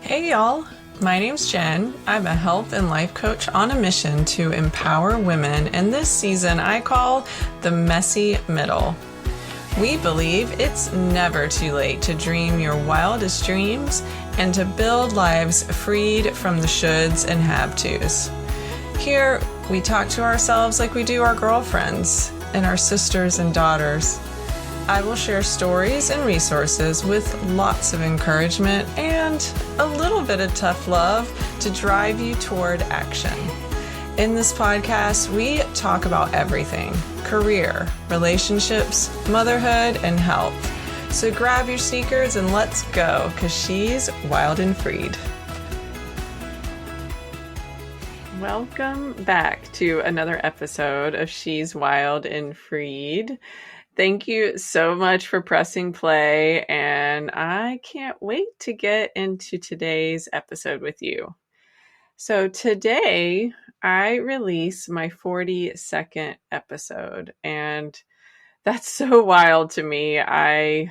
Hey y'all, my name's Jen. I'm a health and life coach on a mission to empower women, and this season I call the messy middle. We believe it's never too late to dream your wildest dreams and to build lives freed from the shoulds and have-tos. Here, we talk to ourselves like we do our girlfriends and our sisters and daughters. I will share stories and resources with lots of encouragement and a little bit of tough love to drive you toward action. In this podcast, we talk about everything: career, relationships, motherhood, and health. So grab your sneakers and let's go, because she's wild and freed. Welcome back to another episode of She's Wild and Freed. Thank you so much for pressing play, and I can't wait to get into today's episode with you. So today, I release my 42nd episode, and that's so wild to me. I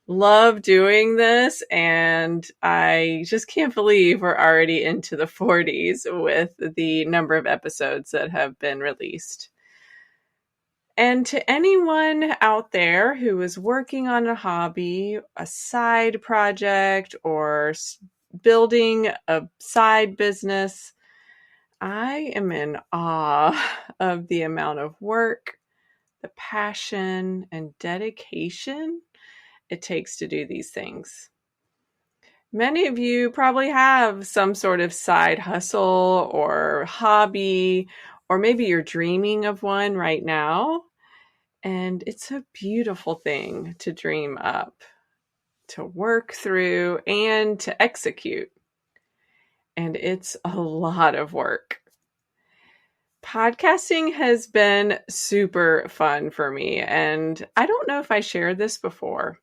love doing this, and I just can't believe we're already into the 40s with the number of episodes that have been released. And to anyone out there who is working on a hobby, a side project, or building a side business, I am in awe of the amount of work, the passion, and dedication it takes to do these things. Many of you probably have some sort of side hustle or hobby, or maybe you're dreaming of one right now. And it's a beautiful thing to dream up, to work through, and to execute. And it's a lot of work. Podcasting has been super fun for me. And I don't know if I shared this before,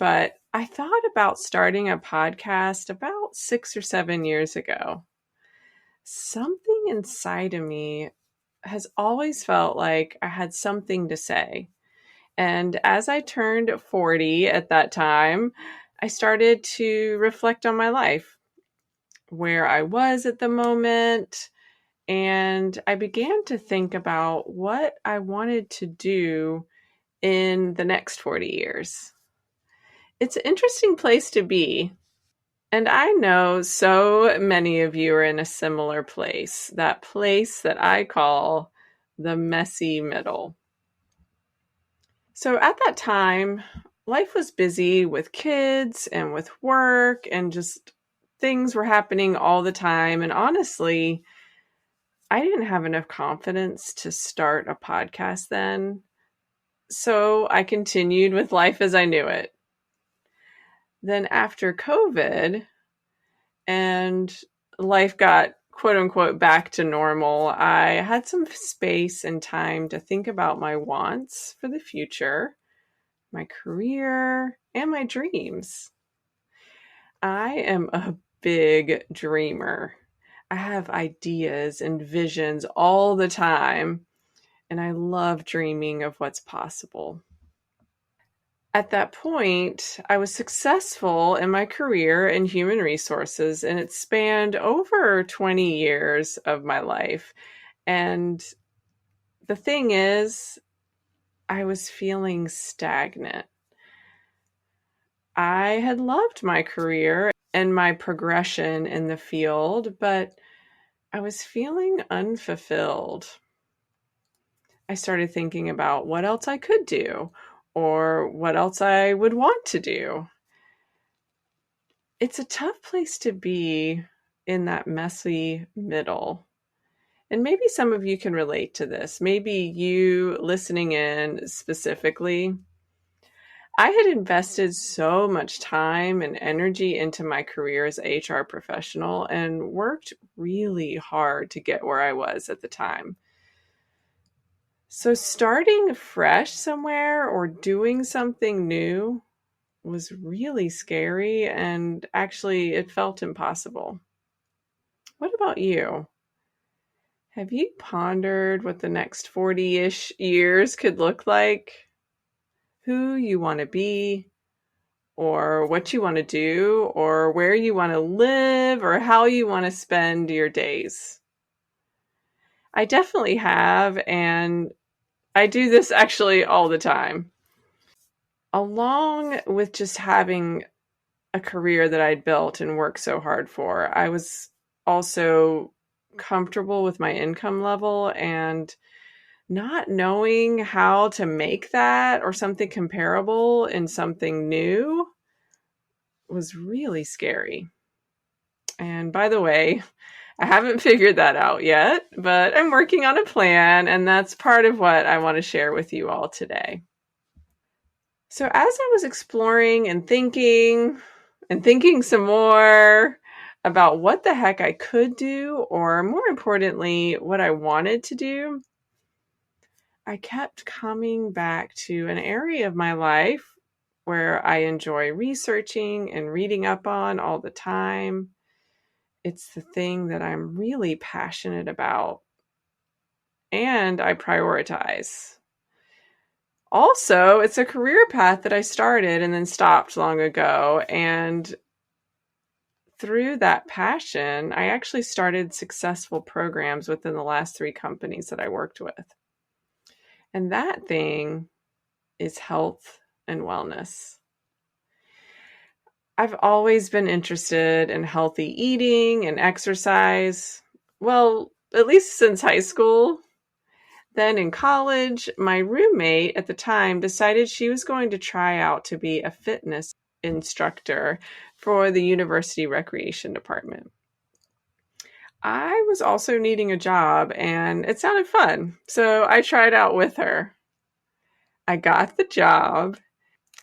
but I thought about starting a podcast about 6 or 7 years ago. Something inside of me has always felt like I had something to say. And as I turned 40 at that time, I started to reflect on my life, where I was at the moment, and I began to think about what I wanted to do in the next 40 years. It's an interesting place to be. And I know so many of you are in a similar place, that place that I call the messy middle. So at that time, life was busy with kids and with work, and just things were happening all the time. And honestly, I didn't have enough confidence to start a podcast then. So I continued with life as I knew it. Then after COVID and life got quote unquote back to normal, I had some space and time to think about my wants for the future, my career, and my dreams. I am a big dreamer. I have ideas and visions all the time, and I love dreaming of what's possible. At that point, I was successful in my career in human resources, and it spanned over 20 years of my life. And the thing is, I was feeling stagnant. I had loved my career and my progression in the field, but I was feeling unfulfilled. I started thinking about what else I could do or what else I would want to do. It's a tough place to be in that messy middle. And maybe some of you can relate to this. Maybe you listening in specifically. I had invested so much time and energy into my career as a HR professional and worked really hard to get where I was at the time. So starting fresh somewhere or doing something new was really scary, and actually it felt impossible. What about you? Have you pondered what the next 40-ish years could look like? Who you want to be, or what you want to do or where you want to live or how you want to spend your days? I definitely have, and I do this actually all the time. Along with just having a career that I'd built and worked so hard for, I was also comfortable with my income level, and not knowing how to make that or something comparable in something new was really scary. And by the way, I haven't figured that out yet, but I'm working on a plan, and that's part of what I want to share with you all today. So, as I was exploring and thinking some more about what the heck I could do, or more importantly, what I wanted to do, I kept coming back to an area of my life where I enjoy researching and reading up on all the time. It's the thing that I'm really passionate about and I prioritize. Also, it's a career path that I started and then stopped long ago. And through that passion, I actually started successful programs within the last 3 companies that I worked with. And that thing is health and wellness. I've always been interested in healthy eating and exercise. Well, at least since high school. Then in college, my roommate at the time decided she was going to try out to be a fitness instructor for the university recreation department. I was also needing a job and it sounded fun, so I tried out with her. I got the job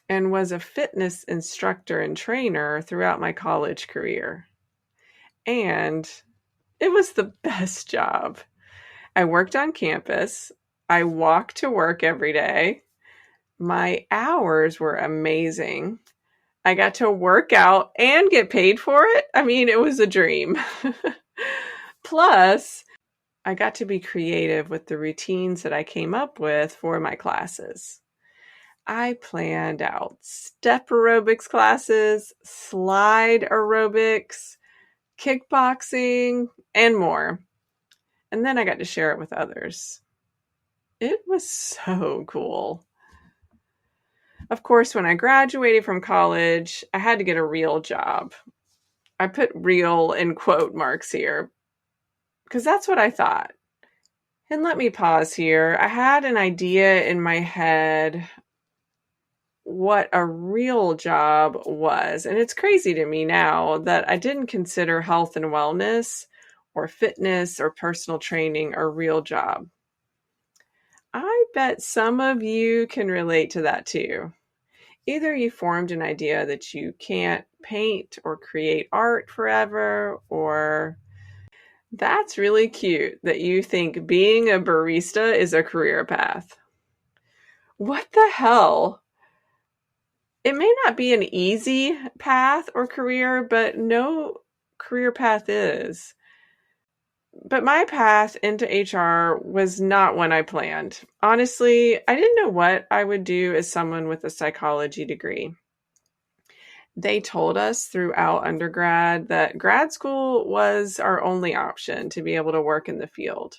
and was a fitness instructor and trainer throughout my college career. And it was the best job. I worked on campus. I walked to work every day. My hours were amazing. I got to work out and get paid for it. I mean, it was a dream. Plus, I got to be creative with the routines that I came up with for my classes. I planned out step aerobics classes, slide aerobics, kickboxing, and more. And then I got to share it with others. It was so cool. Of course, when I graduated from college, I had to get a real job. I put real in quote marks here because that's what I thought. And let me pause here. I had an idea in my head what a real job was. And it's crazy to me now that I didn't consider health and wellness or fitness or personal training a real job. I bet some of you can relate to that too. Either you formed an idea that you can't paint or create art forever, or that's really cute that you think being a barista is a career path. What the hell? It may not be an easy path or career, but no career path is. But my path into HR was not one I planned. Honestly, I didn't know what I would do as someone with a psychology degree. They told us throughout undergrad that grad school was our only option to be able to work in the field.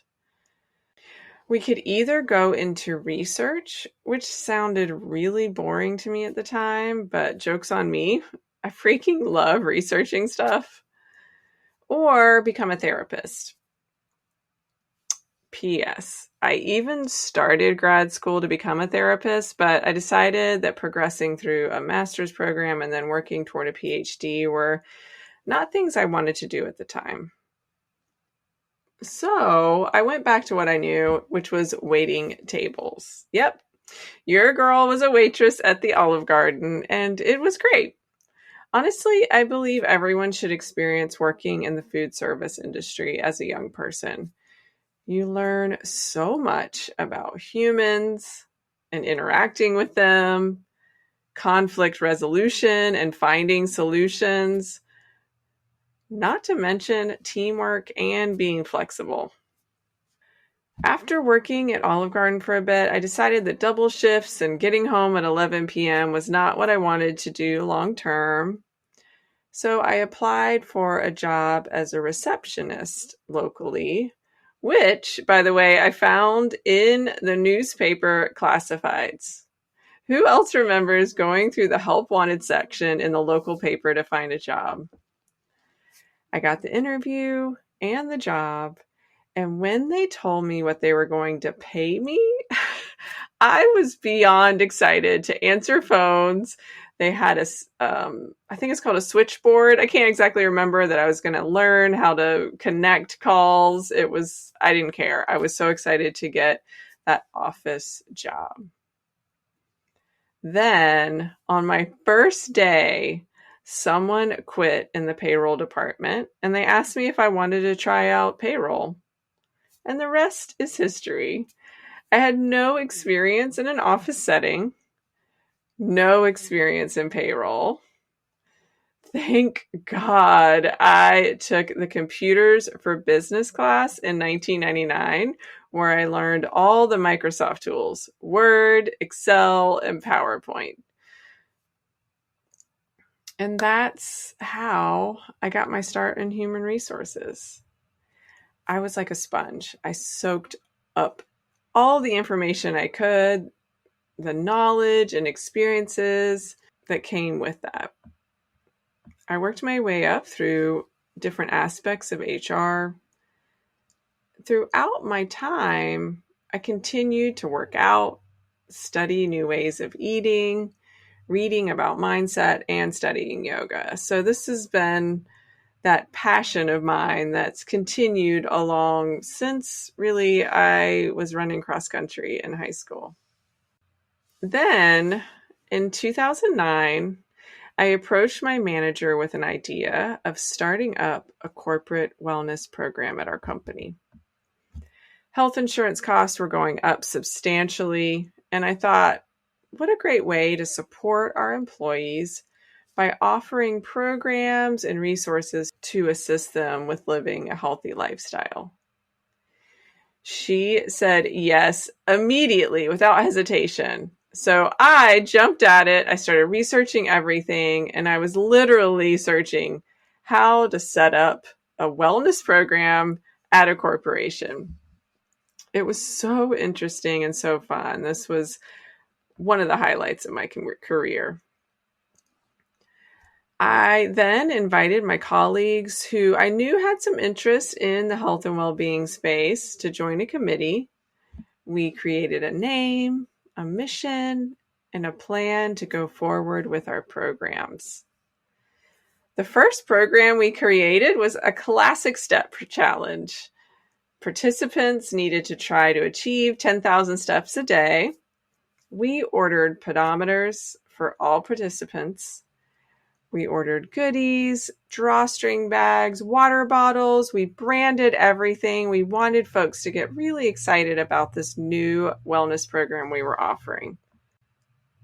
We could either go into research, which sounded really boring to me at the time, but joke's on me. I freaking love researching stuff. Or become a therapist. P.S. I even started grad school to become a therapist, but I decided that progressing through a master's program and then working toward a PhD were not things I wanted to do at the time. So I went back to what I knew, which was waiting tables. Yep, your girl was a waitress at the Olive Garden, and it was great. Honestly, I believe everyone should experience working in the food service industry as a young person. You learn so much about humans and interacting with them, conflict resolution and finding solutions, not to mention teamwork and being flexible. After working at Olive Garden for a bit, I decided that double shifts and getting home at 11 p.m. was not what I wanted to do long term. So I applied for a job as a receptionist locally, which, by the way, I found in the newspaper classifieds. Who else remembers going through the help wanted section in the local paper to find a job? I got the interview and the job, and when they told me what they were going to pay me, I was beyond excited to answer phones. They had I think it's called a switchboard. I can't exactly remember that I was going to learn how to connect calls. I didn't care. I was so excited to get that office job. Then on my first day, someone quit in the payroll department and they asked me if I wanted to try out payroll. And the rest is history. I had no experience in an office setting, no experience in payroll. Thank God I took the Computers for Business class in 1999, where I learned all the Microsoft tools, Word, Excel, and PowerPoint. And that's how I got my start in human resources. I was like a sponge. I soaked up all the information I could, the knowledge and experiences that came with that. I worked my way up through different aspects of HR. Throughout my time, I continued to work out, study new ways of eating, reading about mindset, and studying yoga. So this has been that passion of mine that's continued along since really I was running cross country in high school. Then in 2009, I approached my manager with an idea of starting up a corporate wellness program at our company. Health insurance costs were going up substantially, and I thought, what a great way to support our employees by offering programs and resources to assist them with living a healthy lifestyle. She said yes immediately without hesitation. So I jumped at it. I started researching everything, and I was literally searching how to set up a wellness program at a corporation. It was so interesting and so fun. This was one of the highlights of my career. I then invited my colleagues who I knew had some interest in the health and well-being space to join a committee. We created a name, a mission, and a plan to go forward with our programs. The first program we created was a classic step challenge. Participants needed to try to achieve 10,000 steps a day. We ordered pedometers for all participants. We ordered goodies, drawstring bags, water bottles. We branded everything. We wanted folks to get really excited about this new wellness program we were offering.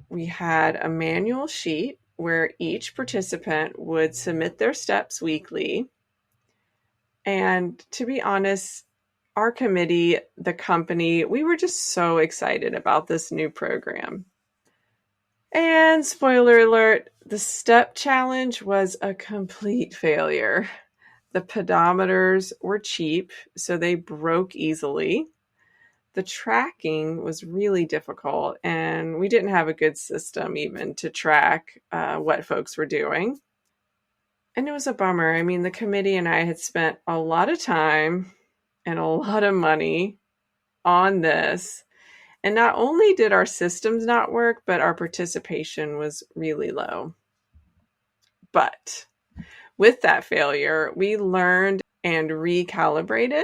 We had a manual sheet where each participant would submit their steps weekly. And to be honest, our committee, the company, we were just so excited about this new program. And spoiler alert, the step challenge was a complete failure. The pedometers were cheap, so they broke easily. The tracking was really difficult, and we didn't have a good system even to track what folks were doing. And it was a bummer. I mean, the committee and I had spent a lot of time and a lot of money on this. And not only did our systems not work, but our participation was really low. But with that failure, we learned and recalibrated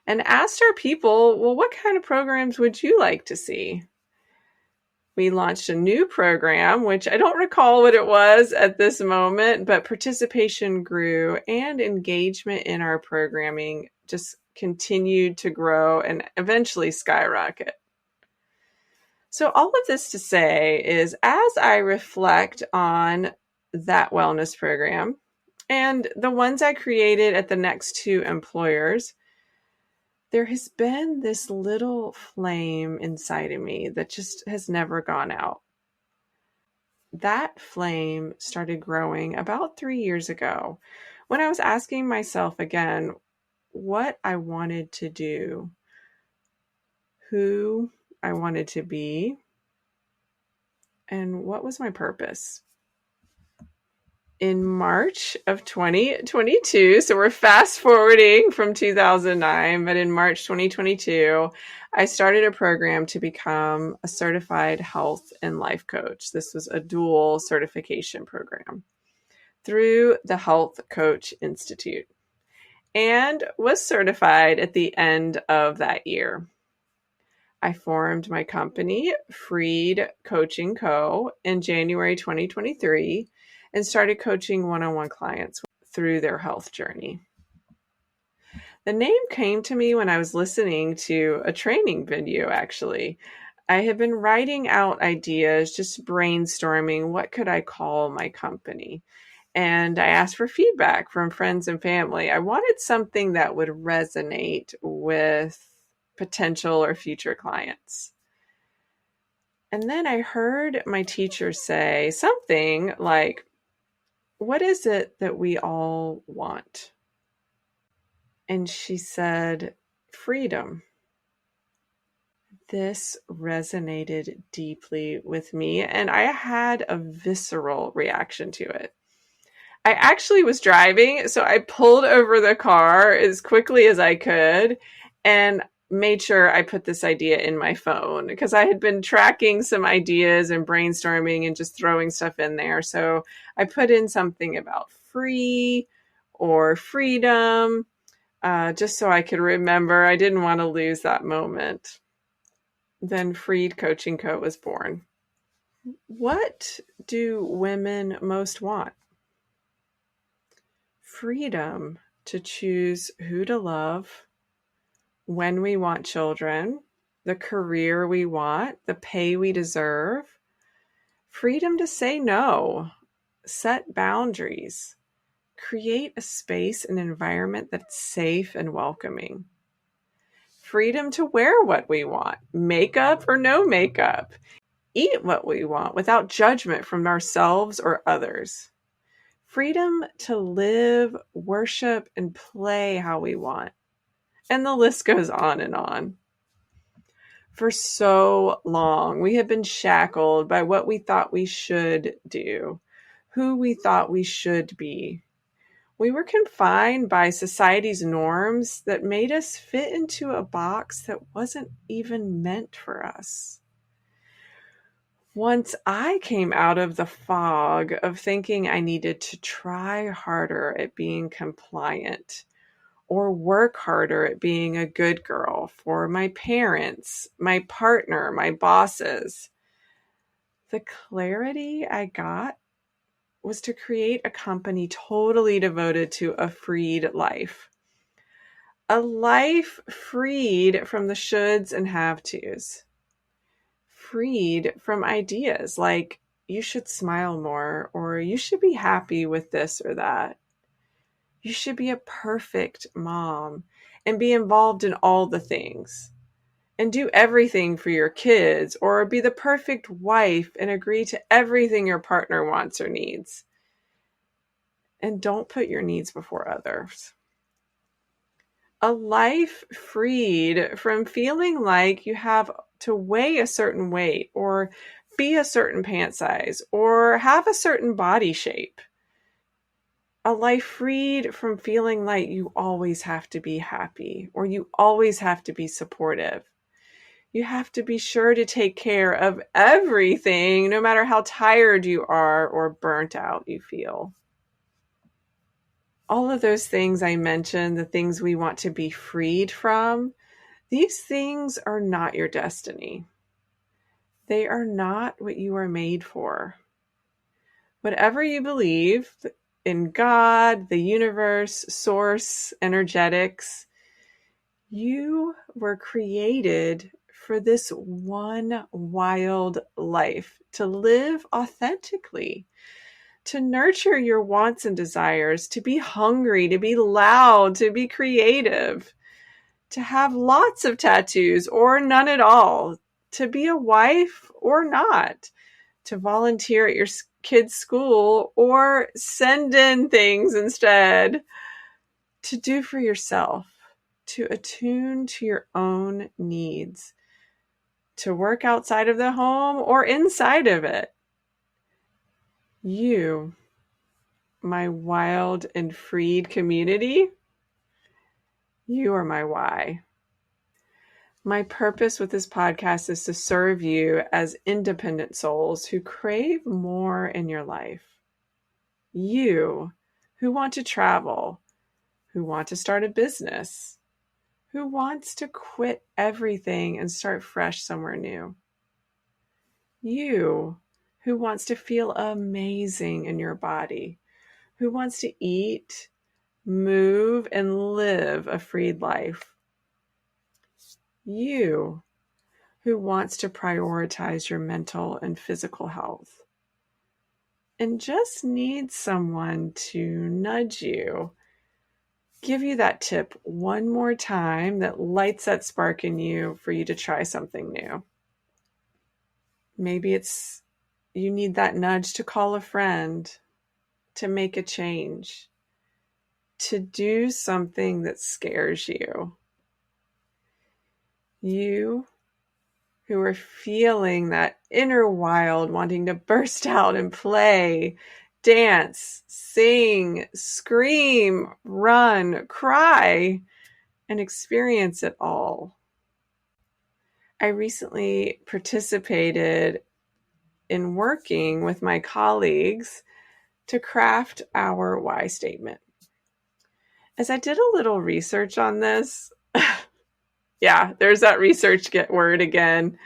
and asked our people, well, what kind of programs would you like to see? We launched a new program, which I don't recall what it was at this moment, but participation grew and engagement in our programming just continued to grow and eventually skyrocket. So all of this to say is, as I reflect on that wellness program and the ones I created at the next two employers, there has been this little flame inside of me that just has never gone out. That flame started growing about 3 years ago when I was asking myself again what I wanted to do, who I wanted to be, and what was my purpose. In March of 2022, so we're fast forwarding from 2009, but in March 2022, I started a program to become a certified health and life coach. This was a dual certification program through the Health Coach Institute and was certified at the end of that year. I formed my company, Freed Coaching Co., in January 2023 and started coaching one-on-one clients through their health journey. The name came to me when I was listening to a training video, actually. I had been writing out ideas, just brainstorming what could I call my company. And I asked for feedback from friends and family. I wanted something that would resonate with potential or future clients. And then I heard my teacher say something like, "What is it that we all want?" And she said, "Freedom." This resonated deeply with me, and I had a visceral reaction to it. I actually was driving, so I pulled over the car as quickly as I could and made sure I put this idea in my phone because I had been tracking some ideas and brainstorming and just throwing stuff in there. So I put in something about free or freedom, just so I could remember. I didn't want to lose that moment. Then Freed Coaching Co. was born. What do women most want? Freedom to choose who to love, when we want children, the career we want, the pay we deserve. Freedom to say no, set boundaries, create a space and environment that's safe and welcoming. Freedom to wear what we want, makeup or no makeup, eat what we want without judgment from ourselves or others. Freedom to live, worship, and play how we want. And the list goes on and on. For so long, we have been shackled by what we thought we should do, who we thought we should be. We were confined by society's norms that made us fit into a box that wasn't even meant for us. Once I came out of the fog of thinking I needed to try harder at being compliant or work harder at being a good girl for my parents, my partner, my bosses, the clarity I got was to create a company totally devoted to a freed life. A life freed from the shoulds and have-tos. Freed from ideas like you should smile more or you should be happy with this or that. You should be a perfect mom and be involved in all the things and do everything for your kids or be the perfect wife and agree to everything your partner wants or needs. And don't put your needs before others. A life freed from feeling like you have to weigh a certain weight or be a certain pant size or have a certain body shape. A life freed from feeling like you always have to be happy or you always have to be supportive. You have to be sure to take care of everything, no matter how tired you are or burnt out you feel. All of those things I mentioned, the things we want to be freed from, these things are not your destiny. They are not what you are made for. Whatever you believe in God, the universe, source, energetics, you were created for this one wild life to live authentically, to nurture your wants and desires, to be hungry, to be loud, to be creative, to have lots of tattoos or none at all, to be a wife or not, to volunteer at your kid's school or send in things instead, to do for yourself, to attune to your own needs, to work outside of the home or inside of it. You, my wild and freed community, you are my why. My purpose with this podcast is to serve you as independent souls who crave more in your life. You who want to travel, who want to start a business, who wants to quit everything and start fresh somewhere new. You who wants to feel amazing in your body, who wants to eat, move, and live a freed life. You who wants to prioritize your mental and physical health and just needs someone to nudge you, give you that tip one more time that lights that spark in you for you to try something new. Maybe it's you need that nudge to call a friend, to make a change, to do something that scares you. You who are feeling that inner wild, wanting to burst out and play, dance, sing, scream, run, cry, and experience it all. I recently participated in working with my colleagues to craft our why statement. As I did a little research on this, yeah, there's that research word again.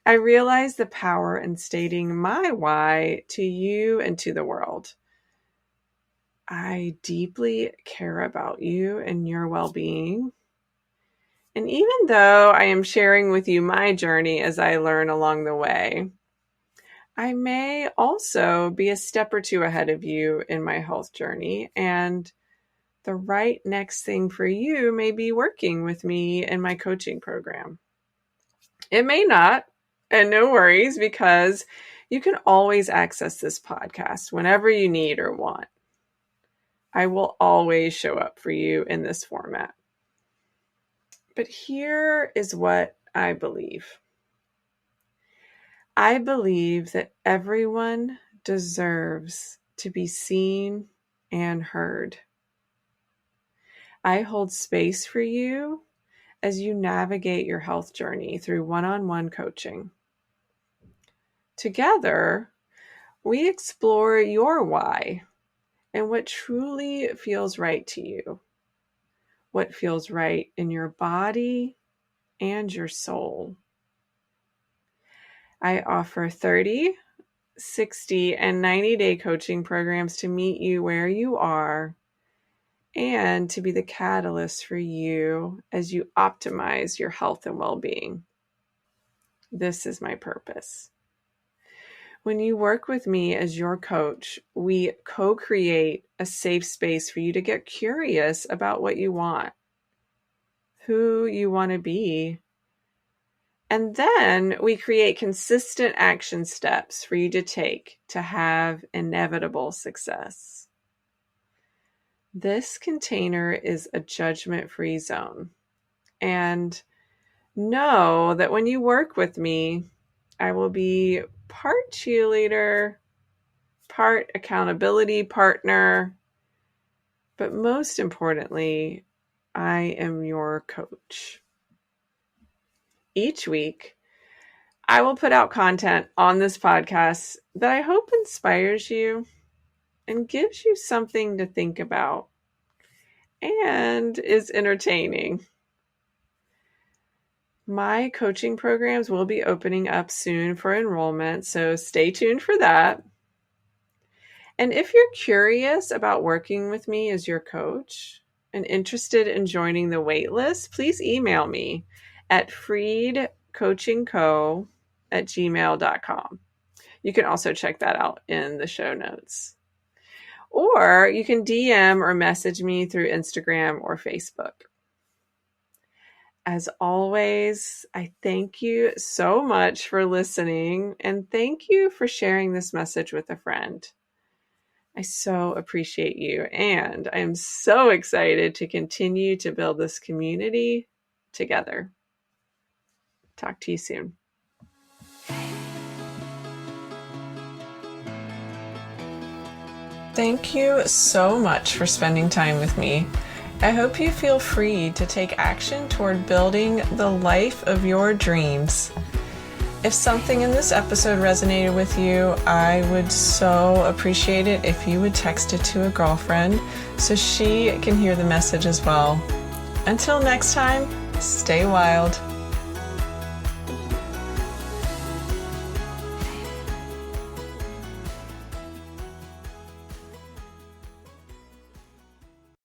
I realized the power in stating my why to you and to the world. I deeply care about you and your well-being. And even though I am sharing with you my journey as I learn along the way, I may also be a step or two ahead of you in my health journey, and the right next thing for you may be working with me in my coaching program. It may not, and no worries, because you can always access this podcast whenever you need or want. I will always show up for you in this format. But here is what I believe. I believe that everyone deserves to be seen and heard. I hold space for you as you navigate your health journey through one-on-one coaching. Together, we explore your why and what truly feels right to you, what feels right in your body and your soul. I offer 30, 60, and 90-day coaching programs to meet you where you are and to be the catalyst for you as you optimize your health and well-being. This is my purpose. When you work with me as your coach, we co-create a safe space for you to get curious about what you want, who you want to be. And then we create consistent action steps for you to take to have inevitable success. This container is a judgment-free zone. And know that when you work with me, I will be part cheerleader, part accountability partner, but most importantly, I am your coach. Each week, I will put out content on this podcast that I hope inspires you and gives you something to think about and is entertaining. My coaching programs will be opening up soon for enrollment, so stay tuned for that. And if you're curious about working with me as your coach and interested in joining the waitlist, please email me at freedcoachingco@gmail.com. You can also check that out in the show notes. Or you can DM or message me through Instagram or Facebook. as always, I thank you so much for listening, and thank you for sharing this message with a friend. I so appreciate you, and I am so excited to continue to build this community together. Talk to you soon. Thank you so much for spending time with me. I hope you feel free to take action toward building the life of your dreams. If something in this episode resonated with you, I would so appreciate it if you would text it to a girlfriend so she can hear the message as well. Until next time, stay wild.